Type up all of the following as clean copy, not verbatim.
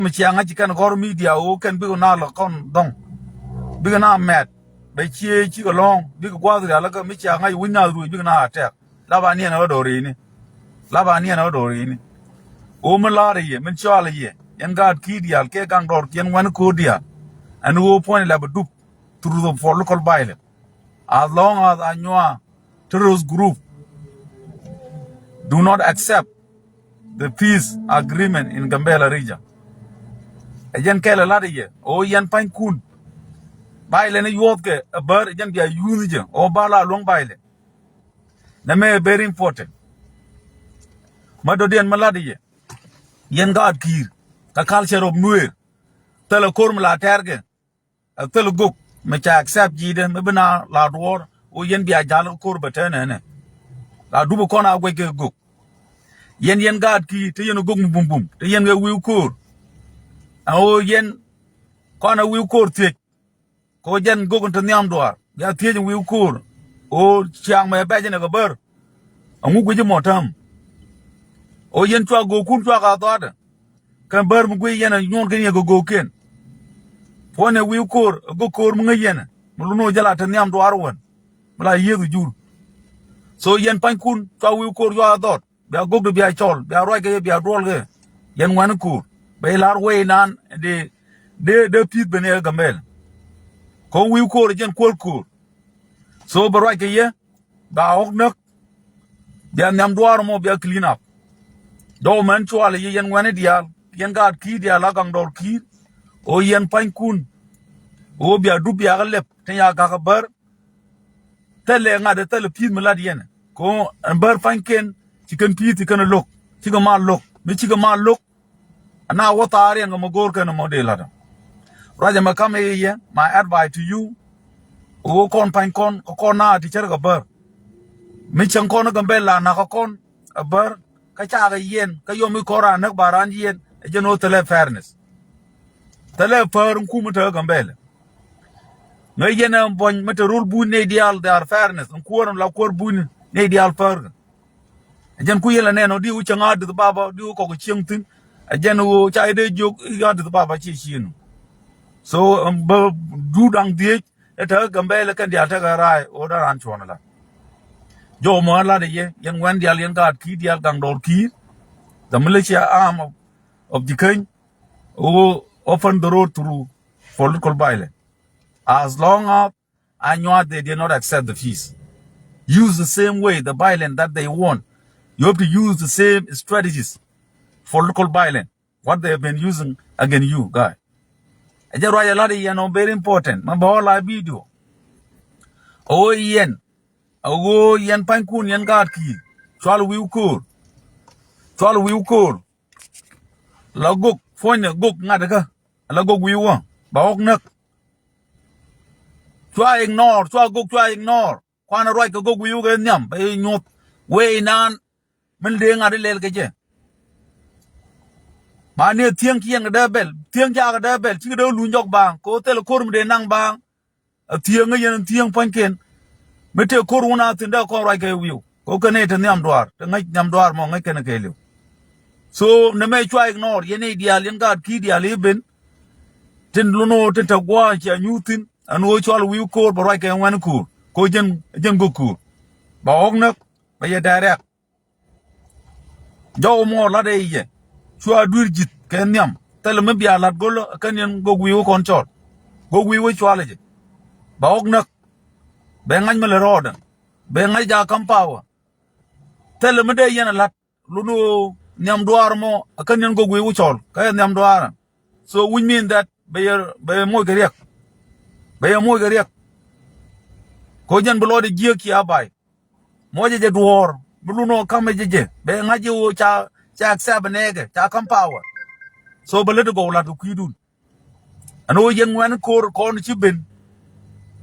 mi chiang a chikan gor media o ken bi na lo kon dong bi na met be chi ko long bi ko kwa la ka mi chiang a wi na ru bi na attack la ba ni na do ri ni la ba ni na do ri ni o ma la ri min cha la ye yan ga ki dial ke gang dor ken wan ko dia and wo point la ba du through the for local violence as long as anwa terrorist group do not accept the peace agreement in Gambela region. Again, Kela Ladi, O Yan Pine Kun, Baile Yorke, a bird, again, they are using, or Bala long Baile. The may very important. Madodian Maladi, Yan God Kir, the culture of Nuer, Telecormula Terge, a Teleguk, which I accept Jiden, Mabana, Loud War, O Yan be a Jalo Corbatana, La Dubocona Wake Gook. Yen God Ki, to Yen Gum Boom Boom, the Yen will cool. O yen kona wiu kur thick ko jen gogun to nyam duar ya thiej wiu kur o chiang me ba jen ga ber angu gwi motam o yen twa go kun twa ga doda kan ber mu gwi yen nyon ken ye go ken pone wiu kur go kur mu yen mu no jala to nyam duar won mala yedu jur so yen pan kun twa wiu kur yo dot ba gog do bia chol ba roi ge bia dol ge yen wan kur bay lar way nan de pit bene gamel ko wiu ko jen ko so barwa ke ye ba ok nak ya nam duar mo be clean up do man to ala yen wane dia yen ga ki dia la gang dor ki o yen pan kun o bia du bia lep ten ya ga bar tele nga de tele pit mala yen ko bar pan ken chicken pit kan lok chiga ma lok mi chiga ma lok na wata ari nga magor kana modela da raja makame ye my advice to you o kon pan kon na ti cher ga bar mi chang kon ga bella na ka kon a bar ka cha ga yen ka yo mi kora na baran yen je no tele fairness tele far ku mu ta ga bella ngai yena bon mata rule bu ne dial dar fairness ku won la kor bu ne dial far jen ku yela ne no di u changa du baba di ko ko chiang tin ajen wo chai de jok ya de baba chi chin so du dang die eta gambele kan dia ta garai order an chona la jo mo la de ye yan wan dia yen ga ki dia gang dor ki the militia arm of the king who open the road through political violence as long as I know they did not accept the peace use the same way the violence that they want you have to use the same strategies for local violence, what they have been using against you, guy. I just write a lot of very important. My whole life video. Oh, yen. Oh, yen pankun, yen guard key. Chal will cool. Chal will cool. Lagok, phone gok, nadaka. Lagok we want. Baok nak. Try ignore. Kwana right go we you get nyam. Bay nyot. Way nan. Mending at the lelgaje. Mane tiang kiang da bel tiang ja da bel chi do lu njok bang ko tel kor de nang bang tiang yen tiang panken mete kor una tinda ko ra ke wiu ko kane te nyam doar te ngai nyam doar mo ngai kane ke lu so ne me chwa ignore yene ideal yen ga ki ideal ben tin lu no tin ta gwa cha nyutin an wo chwa wiu kor ba ra ke wan ko jen go ku ba ok nak ba ye direct jo mo la de ye chua durjit kenyam tel me bia lat golo kanyen go wiwo control go wiwo chwa leje ba ok nak be ngany mele roda be ngay ja kampawa tel me de yen lat lu no nyam duar mo kanyen go wiwo chol kay nyam duar so we mean that be mo geriak ko jen blo de giek ya bay mo je duor blu no kame je be ngaji wo cha accept nege cha kampawa so bele go la to kidun ano yen wan kor kon ci ben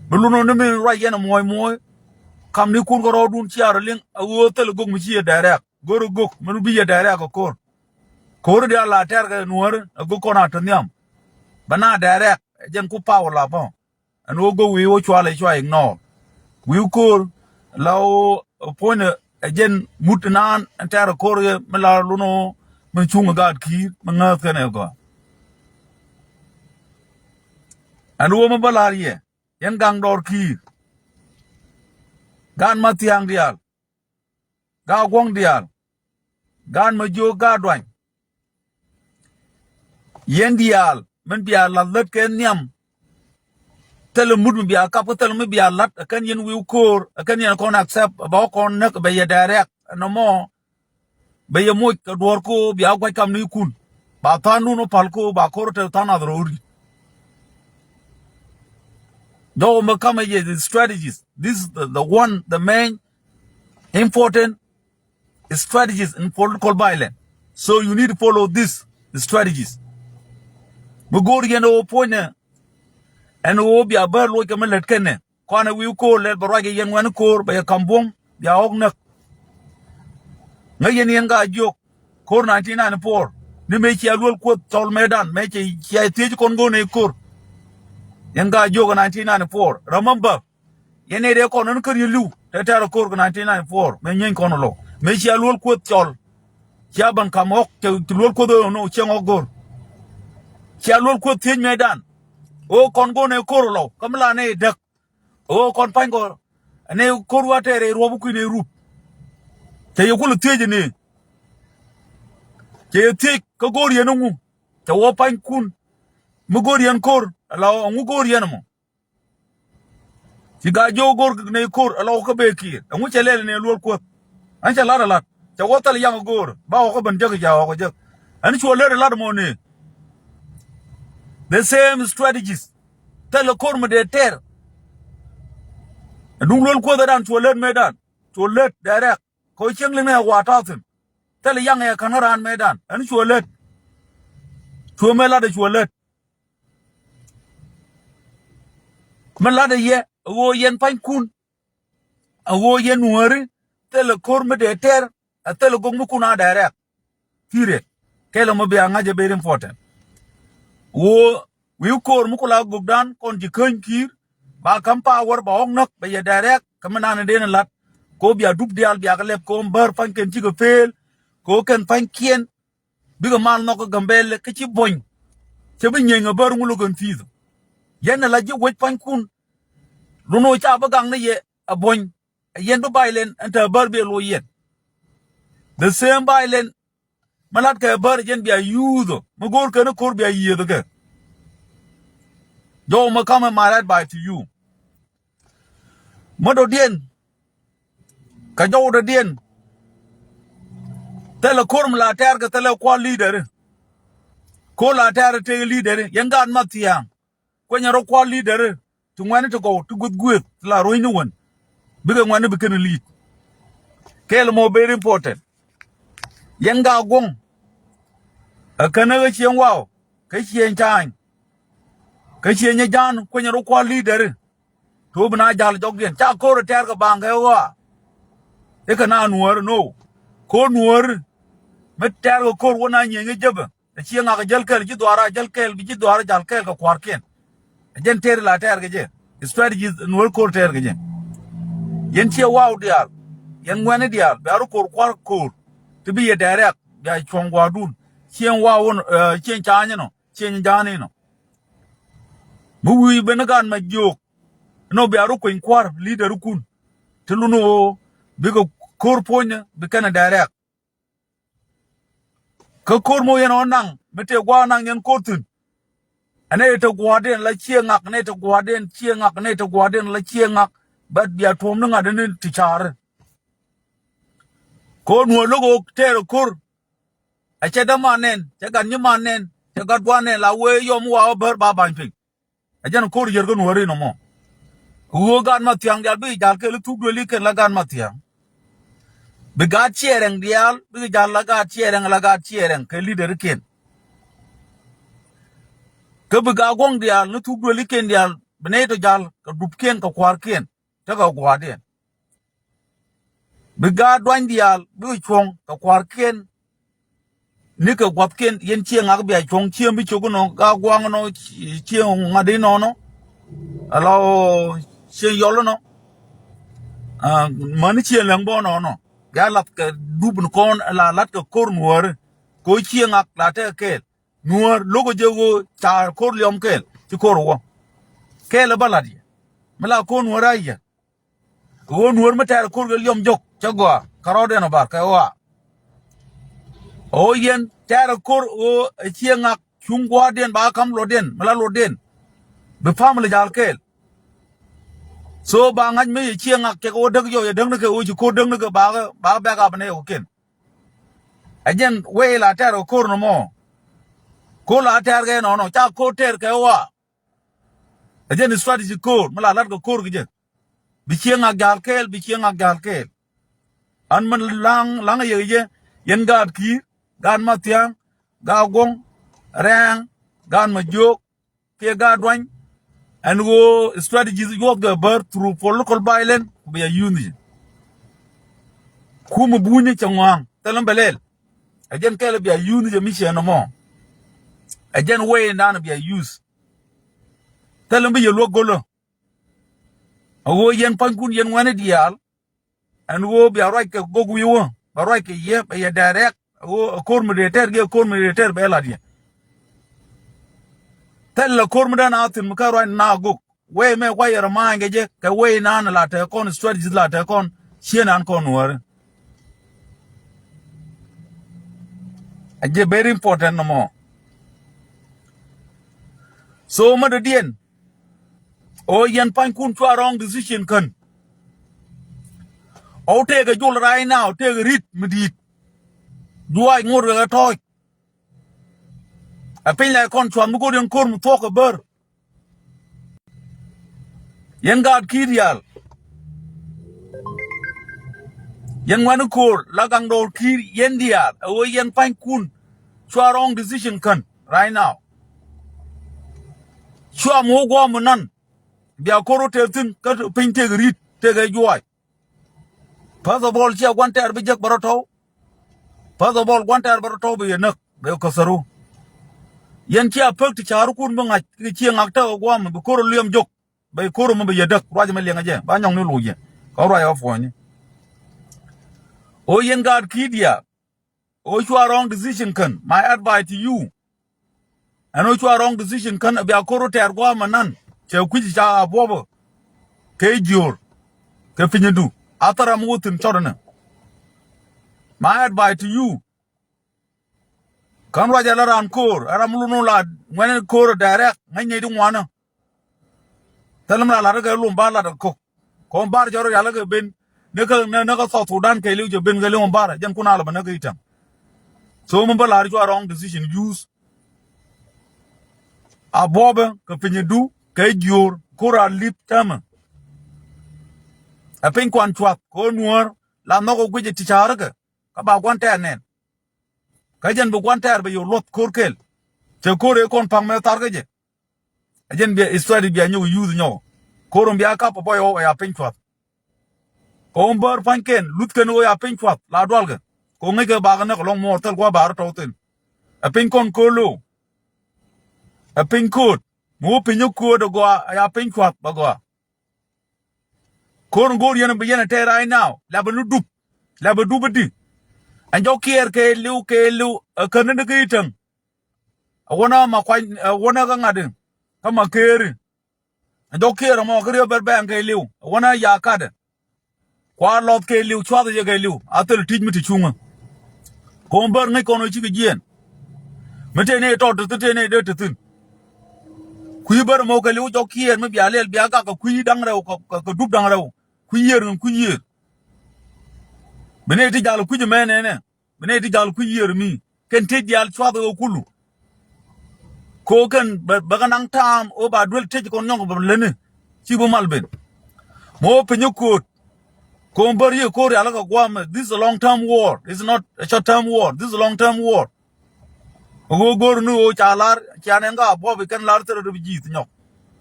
belu no me ra yen moy kam ni kun ko rodun ci ara ling awo tel gog mi ci direct goro gog menu bi direct ko kor dia la ter ga nuor go ko na to nyam bana direct jen ku power la bon ano go wi wo chwale chwa ignore wi kor law point again mutnan antara kor mala luno men chunga gad ki manga kene go an wo ma balarie yen gang dor kir gan ma tiang dial ga gwong dial gan ma jo ga dwan yen dial men bial la let ken nyam tele mud mi bial kap tele mi bial lat kan yen wi kor kan yen kon accept ba kon nak be ya direct no mo be ya mo ka dor ko bial kwa kam ni kun ba tanu no pal ko ba kor te tana drori do ma kama ye the strategies this is the one the main important strategies in political violence so you need to follow this the strategies mu gor yen o point and wo bia ber lo ke melet kenne kwana wi ko le barage yen wan ko ba ya kambom bia ok nak ngayen yen ga jok kor 1994 ni me ci alwol ko tol medan me ci ay teji kon go ne kor yen ga jok 1994 remember yene de ko non kër yu te tar kor 1994 me nyen kono lo me ci alwol ko tol ci aban kam ok ci lol ko do no ci ngogor ci alwol ko teji medan o kon go ne kor lo kamla ne dak o kon pango ne kor watere robu ku ne rup te yekulu teji ne ke tik ko gor yenu ngu te wo pan kun mu gor yen kor la ngu gor yen mo ti ga jo gor ne kor la ko be ki ngu chelele ne lol ko an cha la la te wo tal yang gor ba ko ban jag ja ko jag an chu le la mo ne the same strategies tell kor mo de ter dum lol ko da dan chu le medan chu le direct ko cheng le ne wa ta tin tell yang e kanaran medan an chu le chu me la de chu le man la de ye wo yen pan kun wo yen wori tell kor mo de ter tell go mu kuna direct tire kelo mo be anga je be important wo wi kor mu kula gugdan kon ji kën kir ba kam power ba ong nok be ya direct kam na ne den lat ko bia dub dial bia lep ko bar fan ken ci go fel ko ken fan kien bi go mal no ko gambel ke ci boñ ci bi ñe bar ngulu gon fiido yen la ji woj fan kun lu no ca ba gang ne ye a boñ yen do bailen enta bar be lo yen the same bailen malat ka bar jen bia yudo mo gor ken kor bia yedo ke do ma come my advice to you modo dien ka jo do dien tele korm la ter ka tele kwa leader ko la ter te leader yangan matia ko nyaro kwa leader to ngwane to go to good good la roinu won biga ngwane be ken lead kel mo very important yanga gong a kana ga chen wow ka chen tan ka chen jan ko nyaro kwa leader to bna jal jogien cha ko ter ka bang ga wa e kana nuor no ko nuor met ter ko wona nyenga jeba e chi nga ga jal kel ji dwara jal kel bi ji dwara jal kel ka kwar ken jen ter la ter ga je strategy nuor ko ter ga je yen chi wow dial yen ngwane dial ba ru ko kwar ko to bi ye direct ya chongwa dun chen wow chen cha no chen jani no mu wi benagan ma jok no be aru ko kwar leader kun tuluno bi ko kor ponya bi kana direct ka kor mo yen onang mete gwa nang yen kotun ane to gwaden la chiengak ne to gwaden chiengak ne to gwaden la chiengak bat bia tom nga den ti char ko no logo ter kor a cheda manen te gan nymanen te gadwane la we yom wa ber ba ban pin ajan kor yer gon wori no mo wo gan ma tiang dal bi dal ke lu tu do li ken la gan ma tiang bi ga chereng dial bi dal la ga chereng ke leader ken ke bi ga gong dial lu tu do li ken dial bene to dal ka dup ken ka kwar ken ta ga gwade bi ga dwan dial bi chong ka kwar ken ni ka gwat ken yen chieng ak bi chong chiem bi chogo no ga gwang no chieng ngade no no alo chen yolo no mani chen lang bo no no ga lat ka dubun kon la lat ka kor nuor ko chieng ak la te ke nuor logo jego cha kor liom kel ti kor wo ke la baladi mala ko nuara ya ko nuar mata ko yom jok chagwa karode no bar ka wa o yen tara kor o chienga chungwa den ba kam loden mala loden be family jal kel so ba ngaj me chienga ke ko dag yo ya dang ke o ji ko dang ke ba ga bane o ken ajen we la tara kor no mo ko la tara ge no cha ko ter ke wa ajen strategy kor mala lat ko kor ge bi chienga gal kel an man lang ye yen gad ki gan matiang ga gong rang gan ma jok ke ga dwan and go strategies you of the birth through political violence be a unity kuma bunye changwang talam belel ajen kele be a unity mission no mo ajen way nan be a use talam be yelo golo awo yen pankun yen wane dial and go be a right ke gogu yo ba right ke ye be a direct o kormulator ge kormulator be la dia tella kormudan atin mukaro na go we me wayar mange je ka we na la ta kon strategy la ta kon chienan kon war aje very important no mo so madadien o yan pan kun twa wrong decision kan o te ga jul right now te ga rit midit duai ngur ga toy a pin la kon chwan mu go den kor mu to ka ber yen gad kirial yen wan kor la gang do kir yen dial o yen pan kun twa wrong decision kan right now chwa mu go mu nan bia koro te tin ka pin te ga rit te ga duai first of all chia kwantar bi jak baroto first of all kwantar baroto bi nak be ko saru yen chia pek ti charu kun banga chi ngak ta go ma bi koro liam jok be koro ma bi yadak raj ma lenga je ba nyong ni luje ko ra ya fo ni o yen gad kidia o chwa wrong decision kan my advice to you and o chwa wrong decision kan bi koro ter go ma nan che kuji cha bobo ke jor ke finyedu atara mutin chodana my advice to you kan waja la ran kor ara mulu la ngene kor direct ngene di ngwana talam la ga lum ba la ko bar joro ya la ga ben ne ka so Sudan ke liu je ben ga lum bar jan kuna la ba na ga itam so mun ba la ri wrong decision use aboba ka pinyedu ke jor kora lip tama a pin kwan twak ko nuor la no go guje ti charga ka ba kwan ter nen ka jen bu kwan ter be yo lot korkel che kore kon pang me tar ge jen be istwadi be nyu use nyo korum bia ka po yo ya pin twak ko mbor panken lut ken o ya pin twak la dwalga ko ngi ke ba ga no long mortal ko ba to tin a pin kon ko lo a pin kod mo pin yo ko do go ya pin twak ba go kon gor yen be yen te right now la ba du bedi anjo kier ke lu kan ne ke itang wona ma kwa wona ga ngade kama keri anjo kier mo kri ber ben ke lu wona ya kada kwa lot ke lu chwa de ke lu atel tij mi ti chunga ko ber ngai kono chi ke jen mete ne to te ne de tin kuyi ber mo ke lu jo kier mi bia lel bia ka kuyi dang rew ko dub dang rew kuyer bene ti jall kuji menene bene ti jall kuyer mi ken te jall chwado kulu ko ken baganang tam o ba dwel te ko nyong ba lene ci bo malben mo penyo ko mbar ye ko ala ko gwam this is a long term war this is not a short term war this is a long term war o gor nu o chalar chanenga bo be ken lar tere bi jit nyok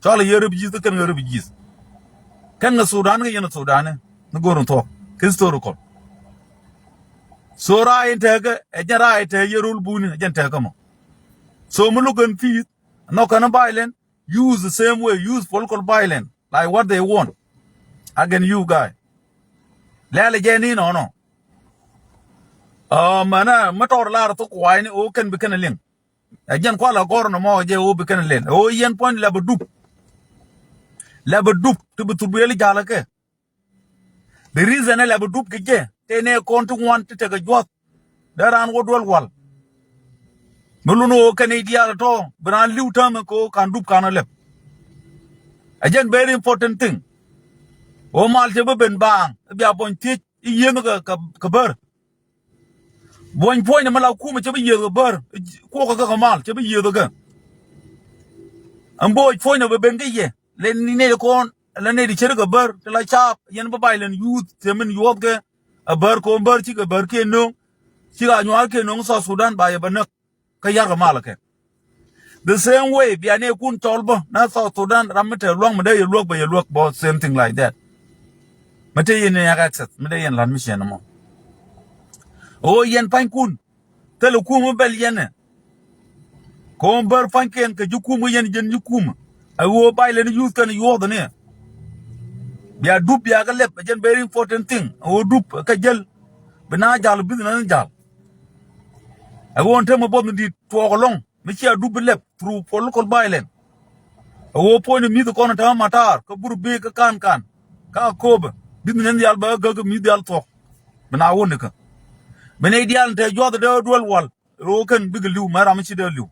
chala yere bi jit ken yere bi jit ken na Sudan ga yena Sudan ne gorun to kristo ko so ra intege ejara ite yerul buni ejente mo so mulugan fi no kana violent use the same way use political violence like what they want again you guy lele jeni no mana motor la to kwai ni o ken bi ken len ejen ko la gor no mo je o bi ken len o yen point la bu laba dup to butubeli jalake the reason laba dup ke tene kontu want to ga jot daran wodwal wal muluno Canada to bran liutam ko kan dup kana lep again very important thing o mal te ben bang bia bon ti yeng ka ber bon point mala ku me te bi yeng ber ko ka mal te bi yeng ga am boy point no ben ge ye le ni ne ko le ne di chere ga ber te la chap yen ba bailen youth te men yob ge a ber ko ber ti ga ber ke no ti ga nyal ke no so Sudan ba ye ban ka yar ga mal ke the same way biane kun tolbo na South Sudan ramete long me dey luok ba ye luok bo same thing like that mate yen ya access me dey yen lan mission mo o yen pan kun tele ku mo bel yen ko ber fan ken ke juku mo yen jen juku mo ay wo bay le youth kan yo de ne biya dup ya ga lep jen very important thing o dup ka jel bina jal business jal ay won te mo bom di to long mi ci dup lep through political violence wo point mi ko na ta matar ko buru be ka kan ka koba business jal ba ga mi dal to bina won ka bene dial te jod de dol wal ro kan big liu mara mi ci de liu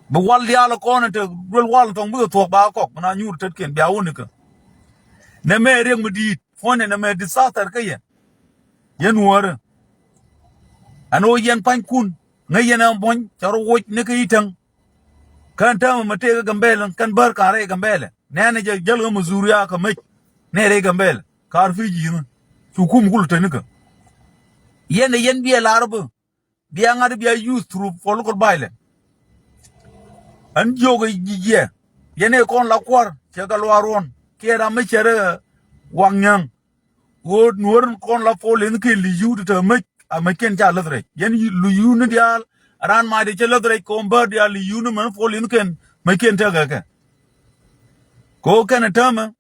bu wal dial ko na te dol wal to bu to ba ko bina nyur tet ken biya won ka ne me reng mi di fone ne me disaster ka yen wor ano yen pan kun ngay yen am bon charo wo ne ka itang kan ta ma te ga gambelen kan bar ka re gambele ne ne je jel ga muzuriya ka me ne re gambele kar fi ji na hukum gul te ne ka yen biya larbu biya ngad biya use through political violence an jogo jiye yene kon la kwar che ga lwaron ke ra me chere wangyang wo nur kon la folin ke li yu de me a me ken ja ladre yen lu yu ne dial ran ma de che ladre ko mba dial li yu ne man folin ken me ken ta ga ko ken tama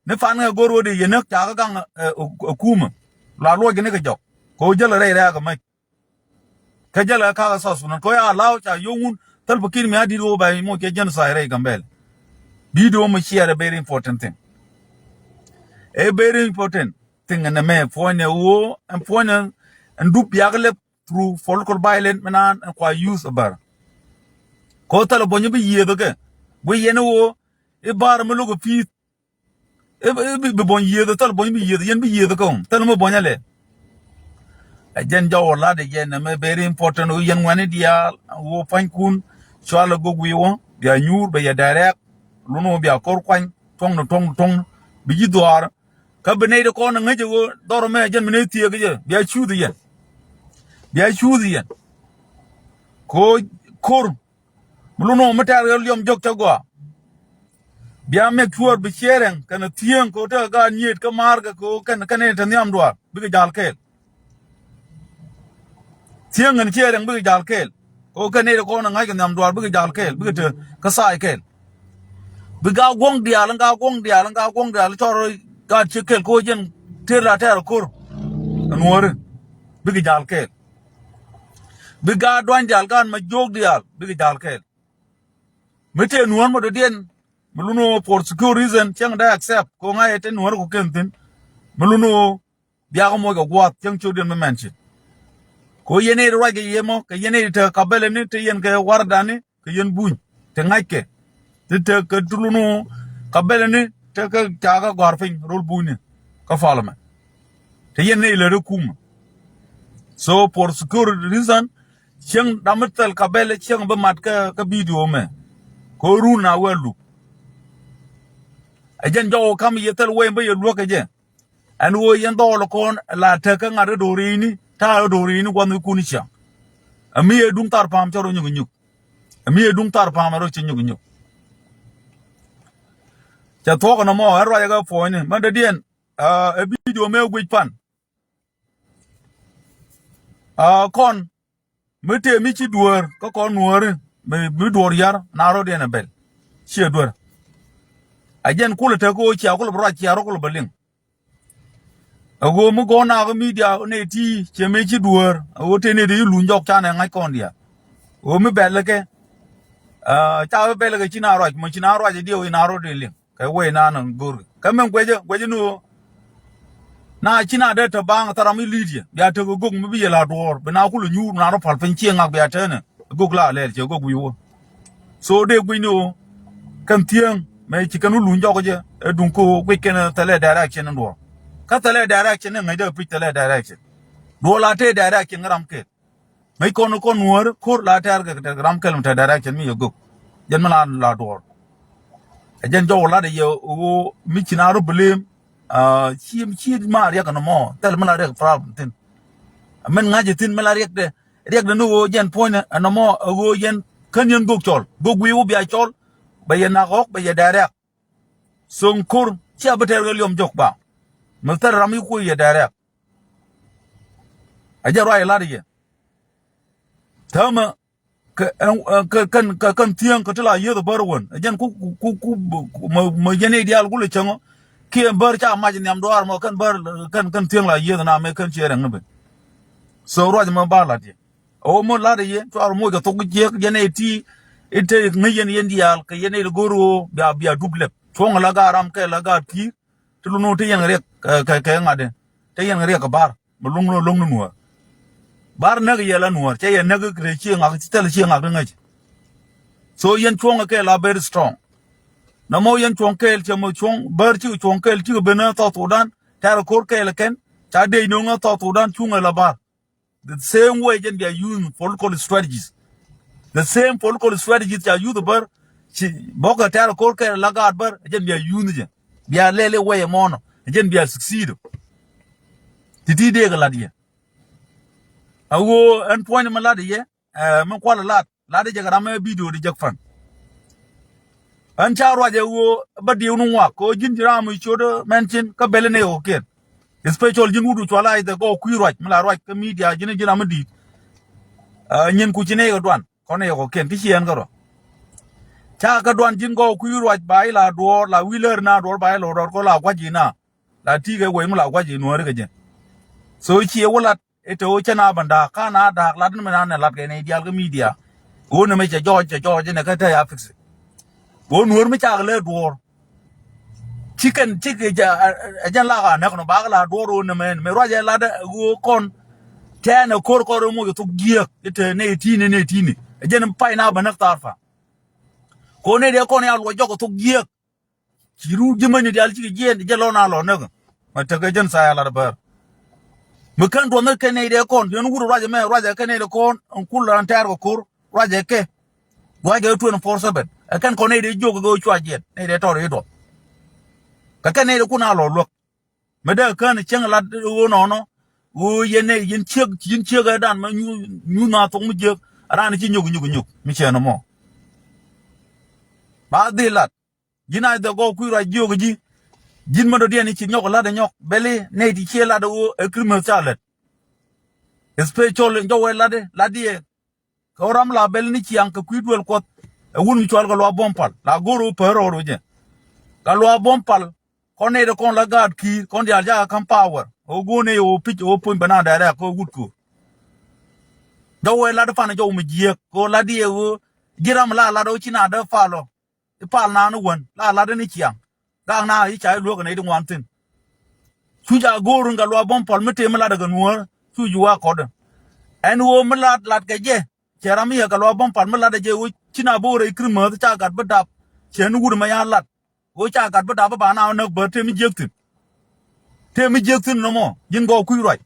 ne fan ga goro de yenak ta ga gang kuma la lo ge ne ga jok ko jala re ra ga me ka jala ka ga sa sunan ko ya law cha yungun tal bakir mi adi ro ba mo ke jan sa re gambel video mo share very important thing a very important thing and me phone wo and phone and dup yagle through political violence manan and kwa use bar ko tal bonyo bi yedo ke bo yene wo e bar mo logo fi e bi bon yedo tal bonyo bi yedo yen bi yedo ko tal mo bonyale jen jaw la de yen me very important o yen wani dia wo fan kun swala go gwiwo ya nyur be ya direct luno bia kor kwan tong bi jidwar ka bene de ko na ngaje wo doro me jen me tie ge bia chu di yen ko kor luno metar yom jok tagwa bia me kuor bi cheren kana tien ko ta ga nyet ka mar ga ko kan ne tan yam dwar bi jal kel tien ngan cheren bi jal kel ko kan ne ko na ngai kan yam dwar bi jal kel bi te ka sai kel bi ga gong dial choro ga chikel ko jen tera ter kur anwar bi jal kel bi ga dwan jal gan ma jog dial bi jal kel mete nuwan mo de den muluno for secure reason chang da accept ko ngai te nuwar ko kentin muluno biya ko mo ga gwat chang chodin me manchi ko yene ro ga yemo ka yene te kabele ni te yen ga wardani ka yen buñ te ngake te ka tuluno kabele ni te ka jaga gorfin rol buñi ka falama te yene ile rekum so for secure reason chang damatal kabele chang ba mat ka video me ko runa welu ajen jaw kam yetel we be yelu ka je an wo yen do lo kon la te ka ngare do rini ta do rini kwanu kuni cha ami edung tar pam choro nyug ami edung tar pam ro chi nyug cha to ko no mo ro ya ga fo ni man de dien a video me gwi pan kon mete mi chi duor ko kon nuor me duor yar na ro de na bel chi duor ajen kula te ko chi akula bro chi aro kula baling ago mu go na go media ne ti che me chi duor o te ne de lu njok cha na ngai kon dia o me bel ke cha bel ke chi na ro je dio na ro de ling cái we na nan gur cái men gweje no na china de to bang tarami lidia ya to gug mi bi la dor bina kulu nyu na ro pal pen chi ngak ya tane gug la le che gug wi so de gwi no kan tiang me chi kanu lu njo je dun ko gwi ken tele direction ndo ka tele direction ngai de pi tele direction do la te direction ram ke me ko nuor khor la tar ga ram ke lam te direction mi gug jen mala la dor jen jo la de yo mi china ro blame chi ma ria kana mo tel mala ria problem tin men ngaje tin mala ria de no jen point no mo go jen kan yen gug chol gug wi u bia chol ba yen na gok ba ye direct song kur chi abater ga liom jok ba mutar rami ku ye direct aja roi la de tama kan tiang ka tla ye the barwon jen ku mo yen ideal ku le chango ki bar cha ma jin yam doar mo kan bar kan tiang la ye na me kan chere ngbe so ro ma ba la de o mo la de ye to ar mo ga to je yen ti ite ngi yen dial ka yen le goro bia double chong la ga ram ke la ga ti tu no te yen rek ka ngade te yen rek ka bar mo long no bar na ga yela nuor che yen na ga kre chi ngak ti tel chi ngak ngai so yen chong ke la very strong na mo yen chong kel che mo chong bar chi chong kel chi be na to dan tar kor kel ken cha de no nga to dan chung la bar the same way jen they are using political strategies the same political strategies cha use the bar chi boka tar kor kel la ga bar jen they are using jen bia lele way mono jen bia succeed titi de ga la dia awo en point ma la de men ko la de ga ma video de jak fan an charo je wo ba di unu wa ko jin jira mu chodo mention ka bele ne o ken special jin wudu chola ide go ku roj mala roj ka media jin jira ma di nyen ku chine ga dwan ko ne ko ken ti chen ga ro cha ka dwan jin go ku roj bai la do la wheeler na do bai lo ko la kwa jina la ti ga we mala kwa ji no re ga je so chi wala ete o chana banda kana da la din na la ke ne dial ga media o ne me che jo ne ka ta ya fix go nuor mi cha le dor chicken ja ajan la ga na ko ba la dor ne men me roja la da go kon tane kor mo to giek ite ne tini ajan pai na ba na tarfa ko ne de ko ne al wo to giek kiru jimani dal chi gen je lo na lo ne ma ta ga jan sa ya la ba me kan do ne ke ne de kon yon guru roja ke ne de kon on kul an tar ko kur roja ke roja 24/7 kan ko ne de jogo go chwa jet ne de to re do ka ne de kuna lo lo me de kan chen la wo no wo yin che ga dan ma nyu na to mu je ran chi nyug mi che no mo ba de lat jina de go ku ra jogo ji jin ma do de ni chi nyok la de nyok bele ne di che la de wo e krimer chalet special njo we la de ko ram la bel ni chi an ka ku duel ko wun mi chwal ga lo bompal la goro pero ro je ga lo bompal kon ne de kon la gad ki kon dia ja kan power o gone o pitch o pun bana da ko gut ko do we la da fa na jo mi je ko la die wo giram la do china da fa lo pal na no won la da ni chiang ga na yi chai lo ga ne de wan tin chu ja goro ga lo bompal mete ma la daga nuor chu ju wa ko da en wo ma la ga je cerami ga lo bompal ma la da je wo china bo re krima ta gat ba dab chen wur ma ya lat wo cha gat ba dab ba na no ba te mi jektin no mo jin go ku roi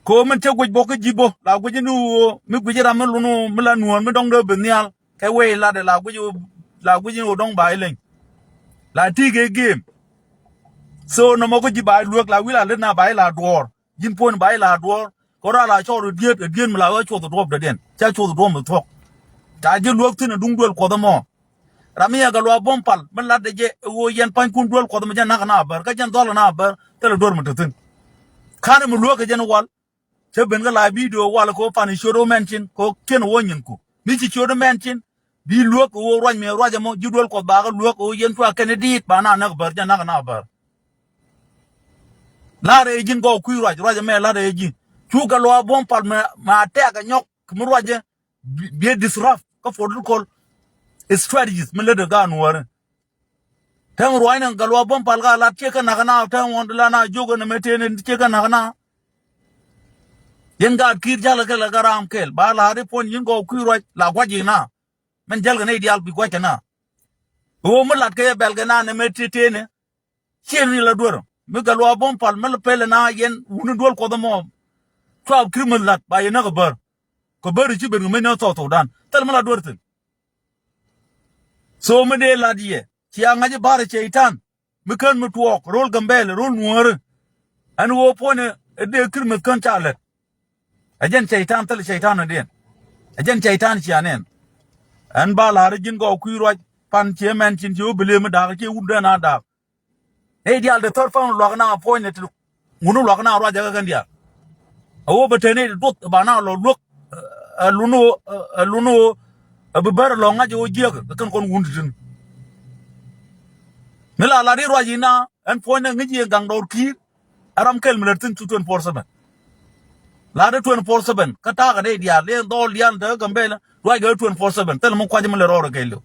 ko man te go bo ko jibo la go jinu mi go jira ma lu no mi la nuon mi dong do benial kai we la de la go jinu dong ba len la ti ge game so no mo go ji ba luok la wi la le na ba la dor jin pon ba la dor ko ra la cho dien mi la wa cho do de den cha cho do mo thok ta je luok tin dung dol ko do mo ramia ga lo bompal man la de je wo yen pan kun dol ko do mo jan na bar ka jan dol na bar tele dor mo tin kana mo luok jen wal te ben ga la video wal ko pan shoro mention ko ken wo nyin ku mi ci shoro mention bi luok wo roñ me roja mo ji dol ko ba ga luok wo yen to ken dit ba na bar jan na bar la re jin go ku roja me la re jin chu ga lo bompal ma te ga nyok mo roja bi disrupt ko fodul ko strategies me le de gan war tem ruwaina galwa bom palga lat che ka nakana tem wondla na jogo na metene che ka nakana yen ga kir jala ka garam kel ba la re pon yin go ku roi la gwaji na men jal ga ne dial bi gwaja na o mo lat ka bel ga na ne metene chen ni la doro mi galwa bom pal mel pele na yen wunu dol ko da mo twa krimen lat ba yen ga bar ko bar ci ben men to dan tal mala dortin so me de la die ci anga je bare cheitan mi kan mi tuok rol gambel rol nuor an wo pone de krimen kan chalet ajen cheitan tal cheitan den ajen cheitan ci anen an ba la jin go ku ro pan che men chin ju bele me da ke wunda na da e dial de tor fan lo na pone tu ngunu lo na ro ja ga dia awo betene dot ba na lo lok luno abu bar lo nga jo jiek kan kon wundin mila la ri rojina en pone ngi gang dor ki aram kel milatin 24/7 la de 24/7 kata ga de dia le do lian de gambela roi ga 24/7 tel mo kwaje mele ro ga lo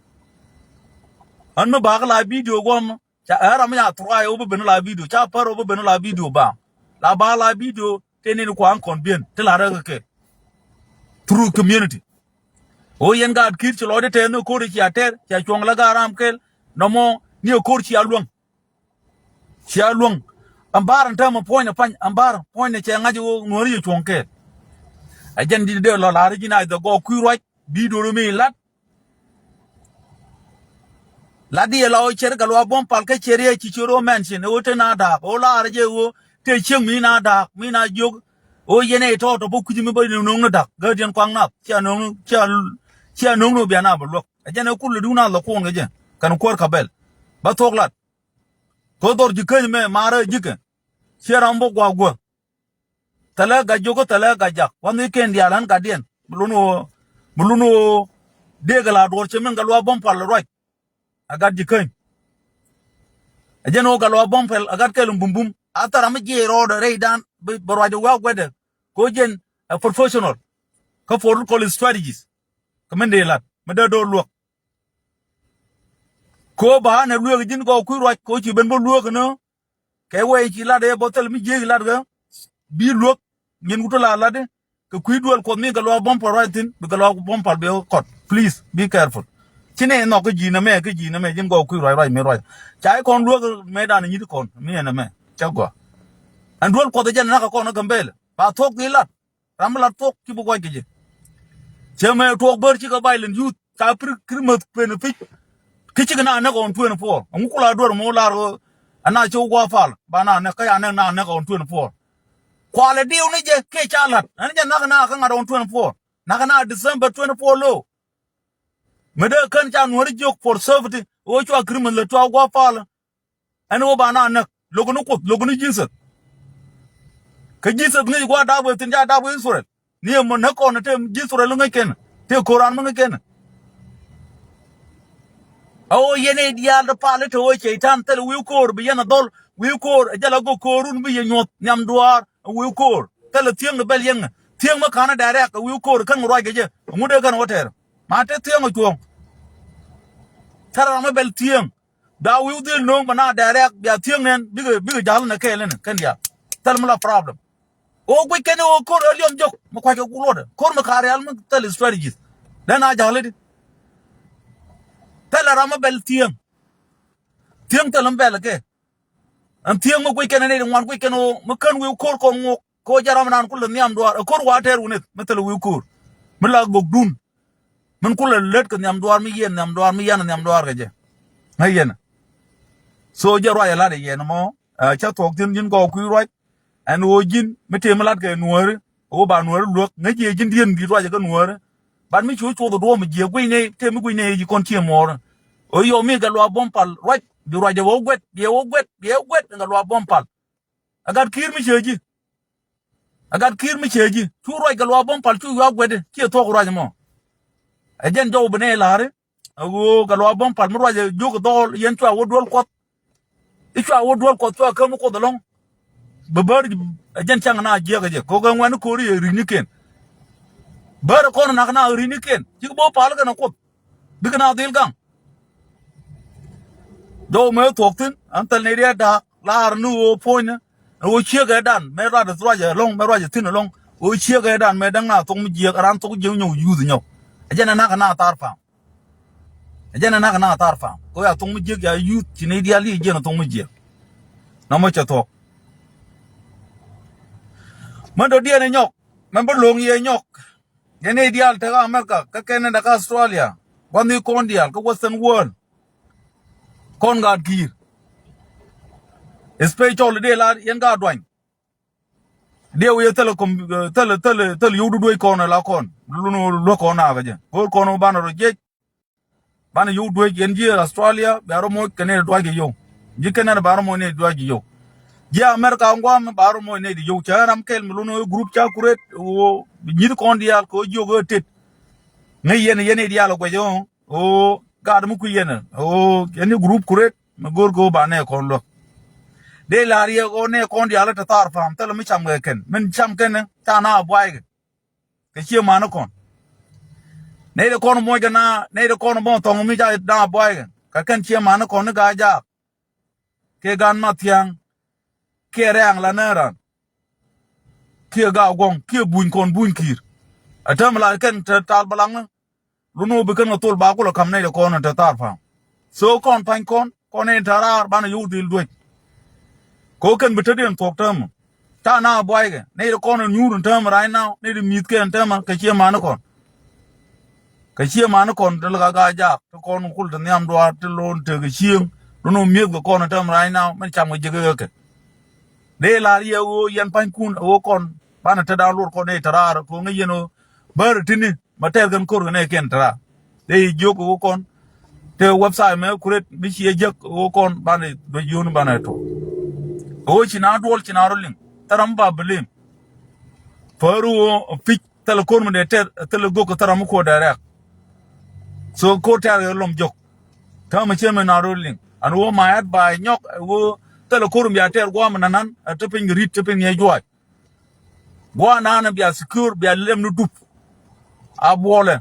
an ma ba la video gom cha aram ya try obu ben la video cha par obu ben la video ba la video tenin ko an kon bien tel ara ga ke through community o yen ga kir ci lode te no ko ri ci ater ci chong la garam kel no mo ni ko ci alwang ambar ta mo point pan ambar point ci ngaji wo ngori chong ke ajen di de lo la ri na de go ku roi bi do mi la di la o cher ga lo bom pal ke chere ci choro mention o te na da o la arje wo te ching mi na da mi na jog o yene to bo ku ji mi ba no no da ga den kwang na chia nong no biana ba lok ajana kul duna la ko ngaje kan ko kabel ba toklat ko dor jiken me mara jiken chia rambo gwa tala ga jogo tala ga jak woni ken dialan ga dien buluno de gala dor chemen galwa bom pal roi agat jiken ajano galwa bom pal agat kelum bumbum atara me je ro de reidan borwa de wa gwede ko jen a professional ka for call strategies kamende lat meda do luok ko ba na luok jin go ku ro ko ci ben bo luok no ke we ci la de botel mi je la ga bi luok ngin guto la de ko ku duol ko mi galo bom por right bi galo bom par be ko please be careful cine no ko jina me jin go ku ro me ro chai kon luok me dan ni kon mi na me chago an duol ko de jan na ko no gambele ba tok ni lat ram la tok ki bu ko ge cheme tok ber ci ga bailen yu ka krimat pen fi kici na na ko 24 an kula dor mo la ro ana ci go fal ba na ka ya na ko 24 kwale di uni je ke chalat an je na ka ngado 24 na December 24 lo mede kan cha no jok for safety o ci krimat le to go fal an o ba na logunu jinsa ka jinsa ni go da bo tin ja da bo insurance ni mo na ko na te jisura lu ngaken te Quran mo ngaken o yene dial da pale to cheitan tel wi kor bi yana dol wi kor jala go korun bi nyot nyam duar wi kor tel tieng bel yang tieng ma kana dare ka wi kor kan ro geje ngude kan woter ma te tieng tuong tara ma bel tieng da wi dil no bana dare ya tieng nen bi jal na kelen kan ya tel ma la problem o gwe kene o kor aliom jok mo kwa ko lode kor ma kare al ma tel strategies dana jale tel rama bel tieng tel bel ke an tieng mo gwe kene ne wan gwe kene mo kan wi kor ko ngo ko jaram nan kul niam doar kor wa ter unet metel wi kor mi la gog dun man kul let ko niam doar mi yen niam doar mi yan niam doar ge ngayen so jaro ya la de yen mo cha tok tin jin go ku roi an o jin mete malat ke nuor o ba nuor luok ngaje jin dien di roi ga nuor ban mi chu chu do mi je gwe ne te mi gwe ne ji kon tie mor o yo mi ga lo bompal roi di roi de wo gwet ga lo bompal agat kir mi cheji chu roi ga lo bompal chu yo gwet ti to roi mo ajen do bene lare o ga lo bompal mi roi jo go dol yen chu wo dol ko ichwa wo dol ko to ka mu ko dolong bebar ajen chang na je ga je ko ga wan ko ri ni ken bar ko na ri ni ken ti bo pal ga na ko bi na dil gang do me toktin antal ne dia da la nu o point o chia ga dan me ra da twa ja long me ra ja tin long o chia ga dan me dang na tong mi je ran to je nyu yu nyu ajana na ka na tar fa ajana na ka na tar fa ko ya tong mi je ya yu ti ne dia li je na tong mi je na mo cha to man do dia ne nyok man bo long ye nyok ye ne dia ta ka america ka canada ka australia wan ni kon dia ka western world kon ga gir especially de la yen ga dwan de we telecom tele yudu doy kon la kon lu no lo kon na ga je ko kon ba no je ban yudu doy yen je australia baro mo kene do ga yo ji kene baro mo ne do ga yo je america ngwa baro mo ne di yo charam kel lu no group cha kuret o nyir kon dia ko jo go tet ne yen dia lo ko yo o ga mu ku yen o yen group kuret ma gor go ba ne kon lo de larie o ne kon dia la ta tar fam tele mi cham ga ken min cham ken ta na boy ke chi ma no kon ne de kon mo ga na ne de kon mo tong mi ja da boy ka ken chi ma no kon ga ja ke gan ma tiang ke rang la na ran ke ga gong ke buin kon buin kir atam la ken ta tal balang lu no be ken tol ba ko kam ne de kon ta tar fam so kon pan kon en tarar ban yu dil do ko kan bitadin tok tam ta na boy ga ne de kon nyurun tam right now ne de mit ken tam ka chi ma no kon ka chi ma no kon de ga ja to kon kul de nyam do to lon te ga chieng no mit ga kon tam right now man cham ga je ga de la ye o yan pan kun o kon bana ta da lor ko ne tarar ko ngi yeno bar tini ma ter gan kor ne ken tara de jogo o kon te website me kuret bi chi je o kon bana do yunu bana to o china dol china rolling taram ba belim faru fit telekon me ter telego ko taram ko direct so ko ter lom jok ta ma cheme na rolling an wo ma at ba nyok wo telekon ya ter go am nanan atepin rit tepin ye joy go na bia secure bia lem nu dup abole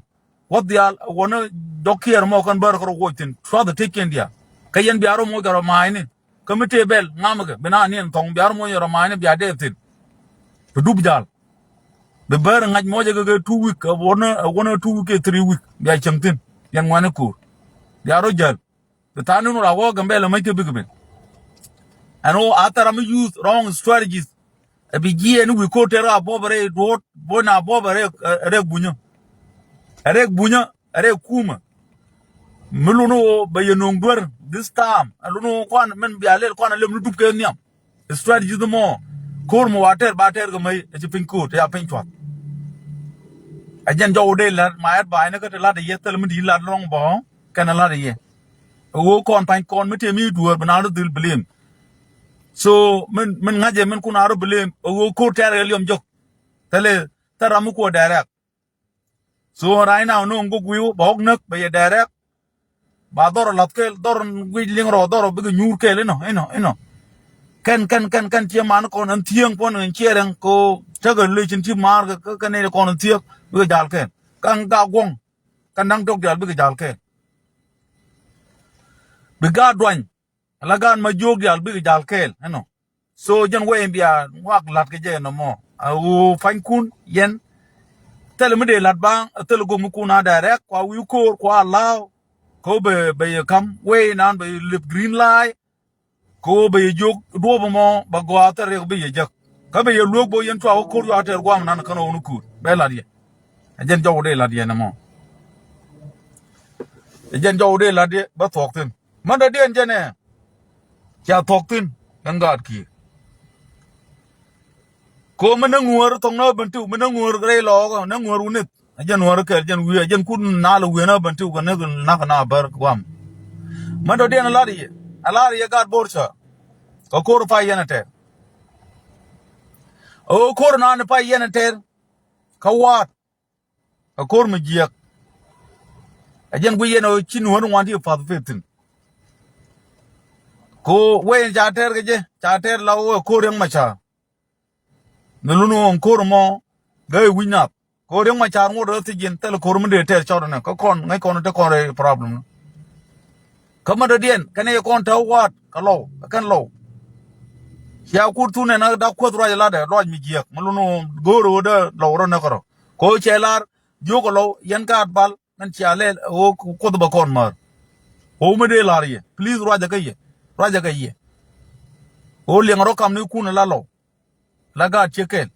what the wona dokier mo kan bar ko wotin so the take india kayen biaro mo garo maini committee bel ngamaga bina ni tong biar mo yoro maini bia detin to dub dal be bar ngaj mo jaga 2 week wona 2 week 3 week bia chamtin yan wane ko biaro jal be tanu no rawo gambele mai ke bigbe and all after am use wrong strategies a bigi and we ko tera bobare dot bona bobare rek bunyo rek kuma muluno bayenong dwer this time aluno kwan men bialel kwan lem nu dubke niam strategy the more kor mo water bater go mai e pin ko ya pin twat ajen jo de la mayat bai na ko la de yetel mi di la long bo kana la de ye wo kon pan kon mi te mi duor banano dil blame so men ngaje men kun aro blame wo ko tere liom jok tele taramu ko direct so right now no ngo gwiu bok nak be direct ba dor latkel dor gwi lingro dor be nyur kel ino kan tie man kon an tieng pon en chereng ko tagal le chin ti mar ka ne kon tiek be dal ken kan ga gong kan dang dok dal be dal ken be ga dwan la gan ma jog dal be dal ken so jan we bia wak lat ke je no mo au fan kun yen tele me de lat bang tele go mu kuna direct kwa wi ko kwa law ko be kam we nan be lip green light ko be jog do mo ba go ater be je ka be log bo yen twa ko ru ater go am nan kan onu ku be la die ajen jaw de la die na mo ajen jaw de la die ba tok tin man da den jene ya tok tin ngat ki ko mana nguor tong na bantu mana nguor gre lo ko na nguor unit ajen nguor ke ajen wi ajen kun na lo wi na bantu ko na bar kwam mando den alari gad borcha ko kor fa yenate o kor na ne pa yenate ka wat ko kor mi jiek ajen wi yeno chin won wan di fa fetin ko we ja ter ge ja ter lawo ko reng macha nuluno on kor mo gay winyap ko reng ma char ngo ro ti jin tel kor mo de ter chawna ko kon ngai kon te kon re problem kama da dien kane kon ta wat kalo kan lo ya kurtu ne na da ko dra la da roj mi giek maluno goro da lo ro na karo ko chelar jogo lo yan ka bal nan chale o ko da kon mar o me de lariye please raja kayye o le ngaro kam ni kun la lo la ga chekel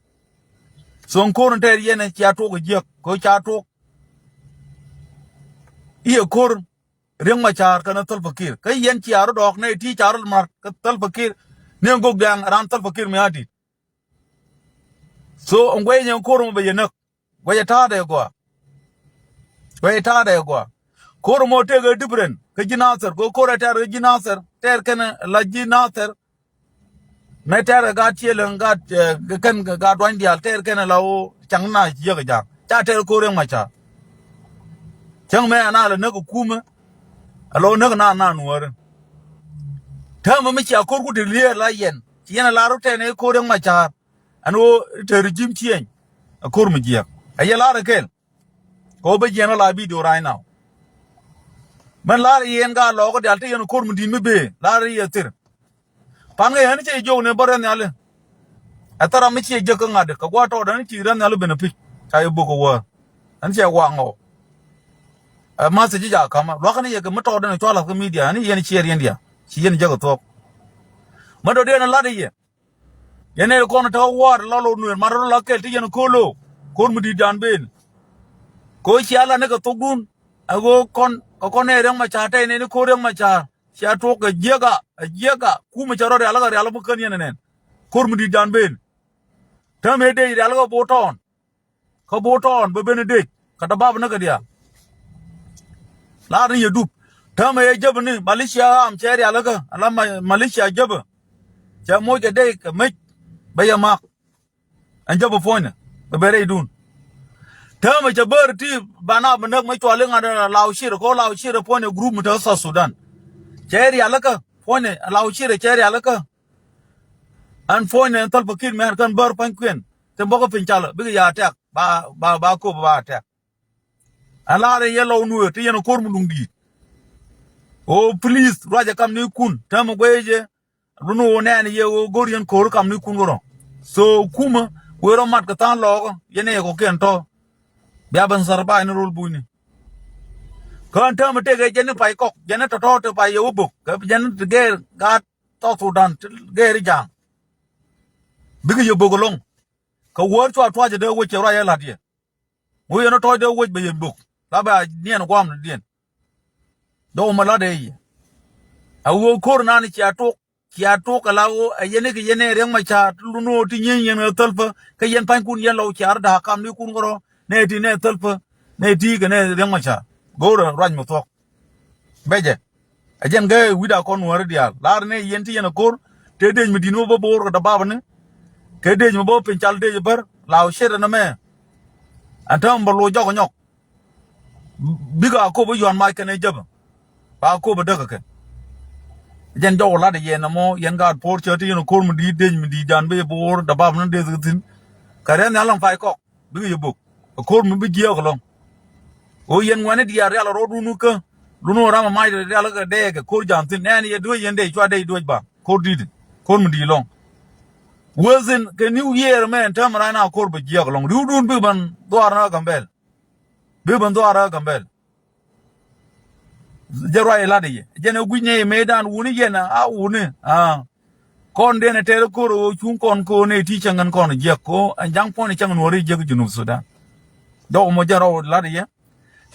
son ko ter yene cha to ko giek ko cha to iye kor reng ma char kana tal fakir kay yen chiaro dok ne ti charol mar tal fakir ne ngok dang ran tal fakir mi adi so ngwe nyen kor mo be yenak gwe ta de gwa kor mo te ga different ka jinasar go kor ta ga jinasar ter kana la jinasar me ter ga tielen ga kan ga dwan dial ter kana lawo changna ye ga ja ta ter ko reng ma cha chang me ana la ne ko kuma alo na nuwar ta ma mi cha kor ku de le la yen yana la ro te ne ko reng ma cha ano te regime chien kor mi giya ayala ra kel ko be jeno la video right now man la yen ga lo ko dalte yen kor mi din mi be la ri yetir pan ga yan che jo ne bare ne ale atara mi che je ka ngade ka gwa to dan chi ran ale benefit ta yo ko wa an che wa ngo ma se ji ja kama lo ka ne ye ga mi to dan to la ko media ni yen chi yen dia chi yen je ko to ma do de na la de ye yene ko na to war la lo nu ma ro la kel ti yen ko lo kor mi di dan ben ko chi ala ne ka to gun ago kon ne reng ma cha te ne ko reng ma cha cha to ka jega ku ma charo ala ga ala bu kan yen ne kor mi di dan ben ta me de ala ga boton be ben de ka da bab na ga dia la ri yedu ta me jab ni malaysia am chere ala ga ala malaysia jab cha mo je de ka me bayama an jab fo ne be bere dun ta me jabar ti bana banak mai chwale ngada laushir ko laushir pone group mu ta sa Sudan cheri alaka pone laushir cheri alaka an pone tal fakir me kan bar pankwen te boko pinchala bi ya tek ba ko ba tek ala re yelo nu te yen kor mu dungi oh please raja kam ni kun ta mo gweje runo ne ne ye gorian kor kam ni kun goro so kuma wero mat ka tan lo yene ko ken to biaban sarba ni rul buni kan ta mate ga jene pai kok jene to pai yo buk ka jene ge ga to Sudan ge ri jang bigi yo bogolong ka wor to de wo che ra ya la die wo yo no to de wo be yen buk la ba nien kwam dien do ma la de yi a wo kor na ni chia to ka la wo yene ge yene reng ma cha lu no ti nyen yen talfa ka yen pan kun yen lo char da kam ni kun goro ne ti ne talpa ne ti ga ne reng ma cha goro raj mo tok beje ajen ga wida kon war dia lar ne yenti yen kor te de mi dino bo bor da baba ne ke de mi bo pin chal de bar law shere na me atam bo lo jogo nyok biga ko bo yon ma ke ne jab ba ko bo daga ke jen jogo la de yen mo yen ga por che ti yen kor mi di dan be bor da baba ne de tin kare ne lang fai ko biga yobuk kor mi bi giyo ko long o yen wane dia real ro dunu ka luno rama mai real ga de ga kor jam tin ne ye do yen de chwa de do ba kor mi di long wazin ke new year man tam rana kor bi giyo ko long du dun bi ban doara gambel jero ay la de ye jene gunye medan wuni yena a wuni kon de ne tere kor o chun kon ko ne ti changan kon je ko anjang pon changan wori je junub Sudan do mo jaro la de ye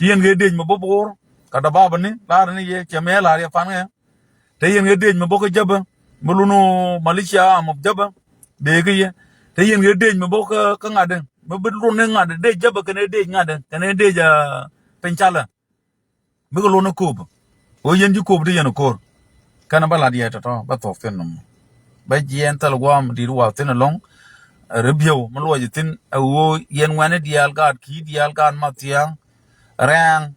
yen ge dej mo bobor kada baba ni la ni ye cheme la ye fan ye te yen ge dej mo boko jaba mo luno Malaysia mo jaba de ge ye te yen ge dej mo boko ka ngade mo bid lu ne ngade de jaba kene de ngade kene de ja penchala mi ko luno ko o yen ji ko de yen ko kana bala dia to ba to fen no ba jien tal gwam di ruwa tin long rebio mo lo jitin o yen wane dial gad ki dial gan matiang rang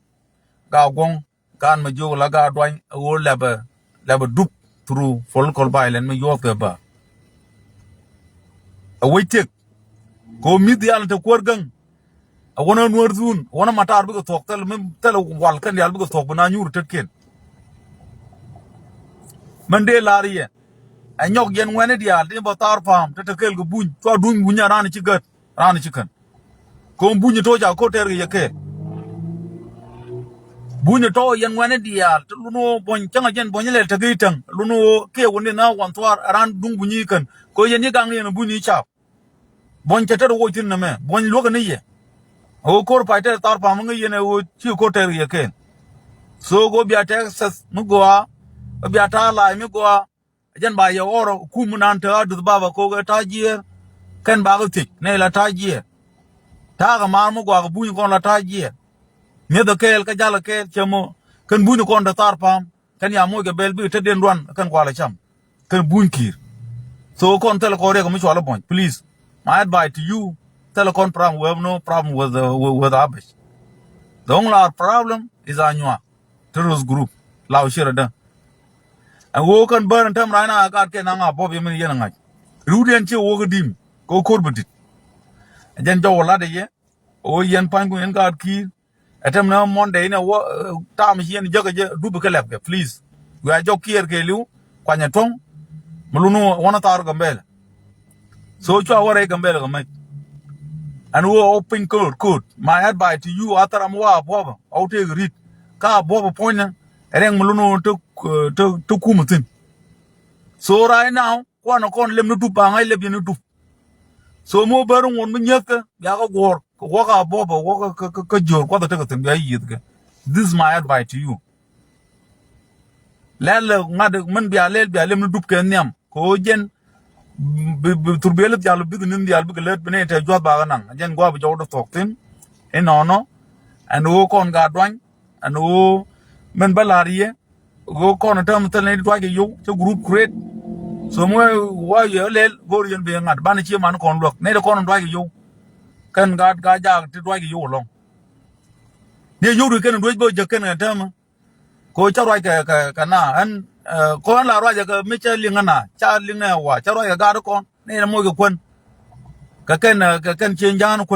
ga gong kan ma jo la ga dwan o laba dup through full call by len me yo ke ba a waitek ko mi dial te korgang a wona nuar zun wona matar bu ko tok tel mem tel wal kan dial bu ko tok na nyur tetken mande lariye anyok yen wene dial tin botar pam te tekel go buñ to duñ buña ran ci gat ran ci kan ko buñ to ja ko ter ye ke buñ to yen wene dial luno bon changa jen bon le te gitan luno ke woni na wan to ran duñ buñi kan ko yen ni gang yen buñi chap bon te ter wo tin na me bon lo ga ni ye o kor pa te tar pam ngi yen o ci ko ter ye ke so go bia Texas mu go bia ta la mi go jan ba ye oro kumunan ta adu baba ko ga tajier kan ba ga tik ne la tajier ta ga mar mu go buñ kon la tajier me do kel ka jala ke chemo kan buñ kon da tar pam kan ya mo ga bel bi te den ron kan ko la cham kan buñ kir so kon tel ko re ko mi chola bon please my advice to you telecom problem we have no problem with Abish. The only problem is Anua terrorist group lao shira da and wo kan burn tam rana ka ke na nga bob yemin yen nga ruden che wo dim ko korbit jen do wala de ye o yen pangu yen ka ki atam na monde ina wo tam yen joga je dubu ke leb please we are jokier ke liu kwanya tong mulunu wana tar gambel so cho wore gambel ga mai and wo open code my advice to you after am wa bob out take read ka bob point reng mulunu to kumutin so right now kwana kon lem no dupa ngai leb ni dup so mo baru won mi nyaka ya ga gor ko ga bob wo ka jor ko ta tin ya yid ga this is my advice to you lel ngad man biya lem no dup ke nyam ko jen turbele jalo bi nin dial bi let bene te jwa ba nan jen gwa bi jawdo toktin enono and wo kon ga dwan and wo men balariye go kon tam tel ne dwa ge yo to group create so mo wa ye lel gor yen be ngad ban chi man kon lok ne de kon dwa ge yo kan ga ja ti dwa ge yo long ne yo ru ken dwa bo je ken tam ko cha dwa ka na an ko la ra ja ga me cha lingana cha linga wa cha dwa ga kon ne mo ge kon ka ken chen jan ko